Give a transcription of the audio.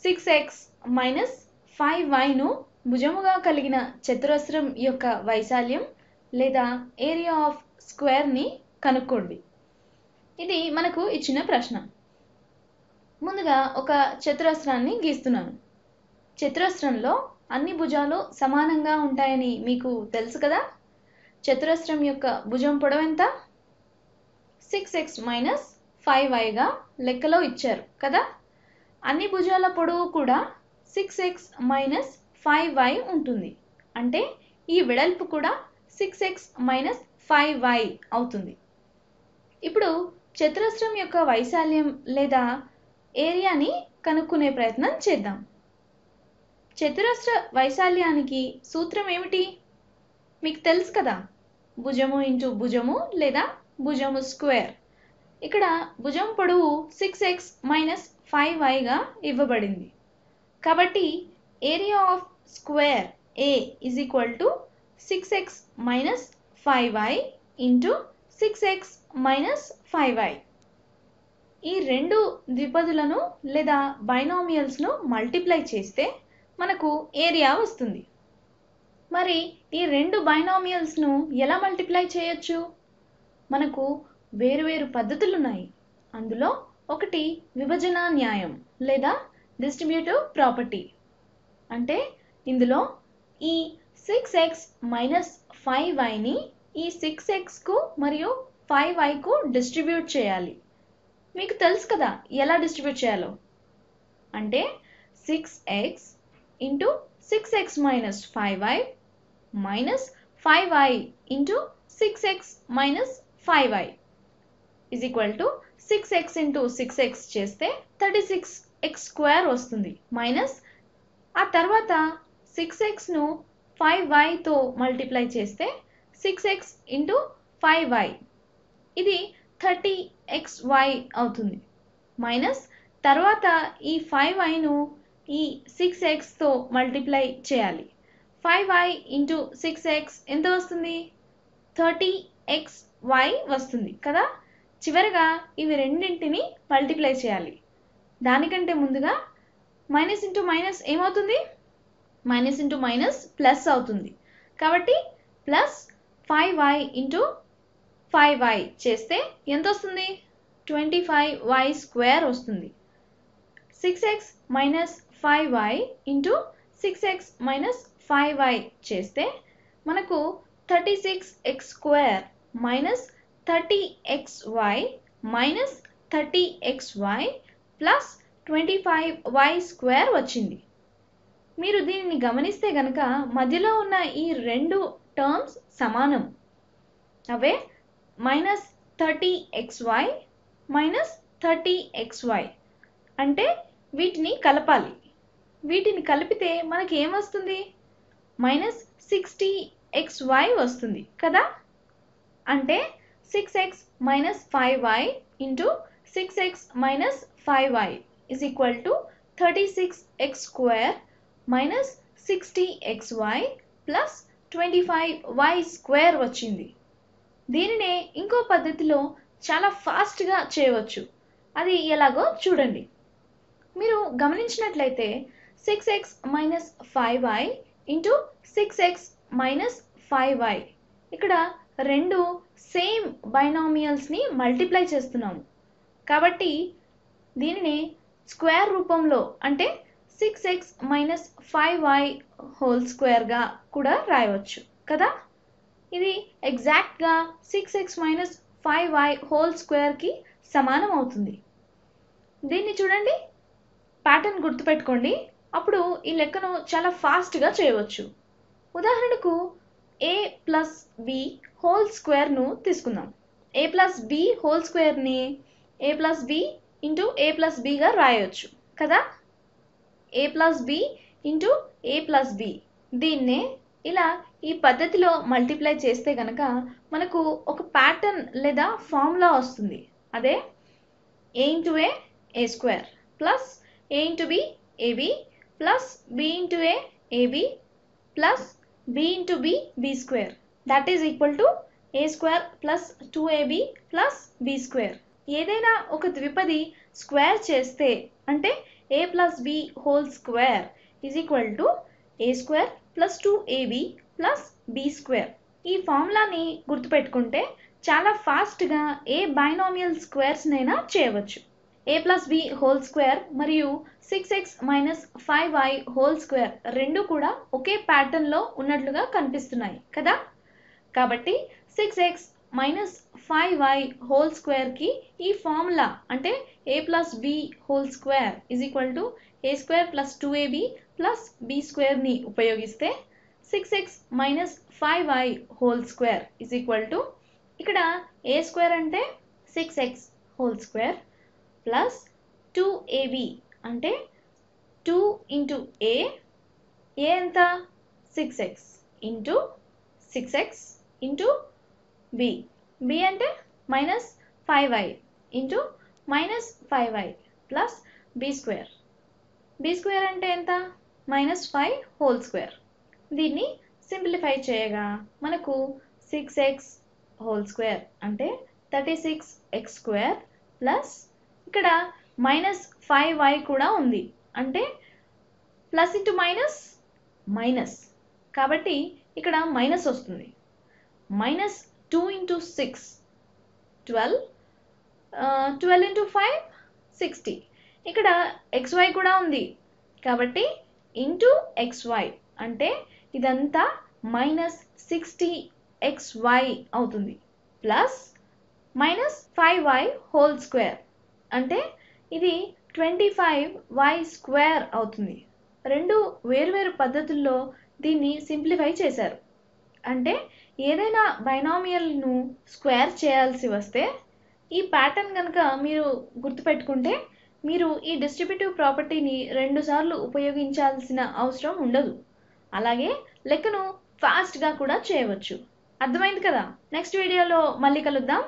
6x minus 5yను భుజముగా కలిగిన చతురస్రం యొక్క వైశాల్యం లేదా ఏరియా ఆఫ్ స్క్వేర్ని కనుక్కోండి. ఇది మనకు ఇచ్చిన ప్రశ్న. ముందుగా ఒక చతురస్రాన్ని గీస్తున్నాను. చతురస్రంలో అన్ని భుజాలు సమానంగా ఉంటాయని మీకు తెలుసు కదా. చతురస్రం యొక్క భుజం పొడవు ఎంత? 6x మైనస్ 5yగా లెక్కలో ఇచ్చారు కదా. అన్ని భుజాల పొడవు కూడా 6x మైనస్ 5y ఉంటుంది. అంటే ఈ వెడల్పు కూడా 6x మైనస్ 5y అవుతుంది. ఇప్పుడు చతురస్రం యొక్క వైశాల్యం లేదా ఏరియాని కనుక్కునే ప్రయత్నం చేద్దాం. చతురస్ర వైశాల్యానికి సూత్రం ఏమిటి? మీకు తెలుసు కదా, భుజము ఇంటూ భుజము లేదా భుజము స్క్వేర్. ఇక్కడ భుజం పొడవు 6x మైనస్ 5yగా ఇవ్వబడింది. కాబట్టి area of square A is equal to 6x minus 5y into 6x minus 5y. ఈ రెండు ద్విపదులను లేదా బైనామియల్స్ను మల్టిప్లై చేస్తే మనకు ఏరియా వస్తుంది. మరి ఈ రెండు బైనామియల్స్ను ఎలా మల్టిప్లై చేయొచ్చు? మనకు వేరువేరు పద్ధతులు ఉన్నాయి. అందులో ఒకటి విభజన న్యాయం లేదా డిస్ట్రిబ్యూటివ్ ప్రాపర్టీ. అంటే ఇందులో ఈ 6x మైనస్ 5yని ఈ 6xకు మరియు 5yకు డిస్ట్రిబ్యూట్ చేయాలి. మీకు తెలుసు కదా ఎలా డిస్ట్రిబ్యూట్ చేయాలో. అంటే 6x into 6x minus 5y minus 5y into 6x minus 5y is equal to 6x into 6x చేస్తే 36x స్క్వేర్ వస్తుంది. మైనస్ ఆ తర్వాత 6xను 5yతో మల్టిప్లై చేస్తే 6x ఇంటూ 5y ఇది 30xy అవుతుంది. మైనస్ తర్వాత ఈ 5yను ఈ 6xతో మల్టిప్లై చేయాలి. 5y ఇంటూ 6x ఎంత వస్తుంది? 30xy వస్తుంది కదా. చివరగా ఇవి రెండింటిని మల్టిప్లై చేయాలి. దానికంటే ముందుగా మైనస్ ఇంటూ మైనస్ ఏమవుతుంది? మైనస్ ఇంటూ మైనస్ ప్లస్ అవుతుంది. కాబట్టి ప్లస్ 5y ఇంటూ 5y చేస్తే ఎంత వస్తుంది? 25y స్క్వేర్ వస్తుంది. 6x minus 5y into 6x minus 5y చేస్తే మనకు 36x square minus 30xy minus 30xy plus 25y square వచ్చింది. మీరు దీనిని గమనిస్తే గనక మధ్యలో ఉన్న ఈ రెండు టర్మ్స్ సమానం. అవే మైనస్ 30xy మైనస్ 30xy. అంటే వీటిని కలపాలి. వీటిని కలిపితే మనకి ఏమొస్తుంది? మైనస్ 60xy వస్తుంది కదా. అంటే 6x minus 5y into 6x minus 5y is equal to 36x square minus 60xy plus 25y square వచ్చింది. దీనినే ఇంకో పద్ధతిలో చాలా ఫాస్ట్గా చేయవచ్చు. అది ఎలాగో చూడండి. మీరు గమనించినట్లయితే 6x minus 5y into 6x minus 5y ఇక్కడ రెండు సేమ్ బైనామియల్స్ని మల్టిప్లై చేస్తున్నాము. కాబట్టి దీనిని స్క్వేర్ రూపంలో అంటే 6x మైనస్ 5y హోల్ స్క్వేర్గా కూడా రాయవచ్చు కదా. ఇది ఎగ్జాక్ట్గా 6x మైనస్ 5y హోల్ స్క్వేర్కి సమానం అవుతుంది. దీన్ని చూడండి, ప్యాటర్న్ గుర్తుపెట్టుకోండి. అప్పుడు ఈ లెక్కను చాలా ఫాస్ట్గా చేయవచ్చు. ఉదాహరణకు a ప్లస్ b హోల్ స్క్వేర్ను తీసుకుందాం. a ప్లస్ b హోల్ స్క్వేర్ని a plus b into a plus bగా రాయవచ్చు కదా. a plus b into a plus b దీన్నే ఇలా ఈ పద్ధతిలో మల్టిప్లై చేస్తే కనుక మనకు ఒక ప్యాటర్న్ లేదా ఫార్ములా వస్తుంది. అదే a into a square plus a into b ab plus b into a ab plus b into b b square that is equal to a square plus 2ab plus b square. ఏదైనా ఒక ద్విపది square చేస్తే అంటే a plus b whole square is equal to a square plus 2ab plus b square. ఈ ఫార్ములాని గుర్తుపెట్టుకుంటే చాలా ఫాస్ట్గా a binomial స్క్వేర్స్నైనా చేయవచ్చు. a plus b whole square మరియు 6x minus 5y whole square రెండు కూడా ఒకే ప్యాటర్న్లో ఉన్నట్లుగా కనిపిస్తున్నాయి కదా. కాబట్టి 6x minus 5y whole square కి ఈ ఫార్ములా అంటే a plus b whole square is equal to a square plus 2ab plus b square ని ఉపయోగిస్తే 6x minus 5y whole square is equal to ఇక్కడ a square అంటే 6x whole square plus 2ab అంటే 2 into a ఎంత 6x into 6x into b అంటే minus 5y into minus 5y plus b square అంటే ఎంత minus 5 whole square. దీన్ని simplify చేయగా మనకు 6x whole square అంటే 36x square ప్లస్ ఇక్కడ మైనస్ 5y కూడా ఉంది అంటే ప్లస్ ఇంటూ మైనస్ కాబట్టి ఇక్కడ మైనస్ వస్తుంది. మైనస్ 2 into 6 12 into 5 60 ఇక్కడ xy కూడా ఉంది కాబట్టి ఇంటూ xy అంటే ఇదంతా మైనస్ 60xy అవుతుంది plus minus 5y whole square అంటే ఇది 25y స్క్వేర్ అవుతుంది. రెండు వేర్వేరు పద్ధతుల్లో దీన్ని సింప్లిఫై చేశారు. అంటే ఏదైనా బైనామియల్ను స్క్వేర్ చేయాల్సి వస్తే ఈ ప్యాటర్న్ కనుక మీరు గుర్తుపెట్టుకుంటే మీరు ఈ డిస్ట్రిబ్యూటివ్ ప్రాపర్టీని 2 సార్లు ఉపయోగించాల్సిన అవసరం ఉండదు. అలాగే లెక్కను ఫాస్ట్గా కూడా చేయవచ్చు. అర్థమైంది కదా. నెక్స్ట్ వీడియోలో మళ్ళీ కలుద్దాం.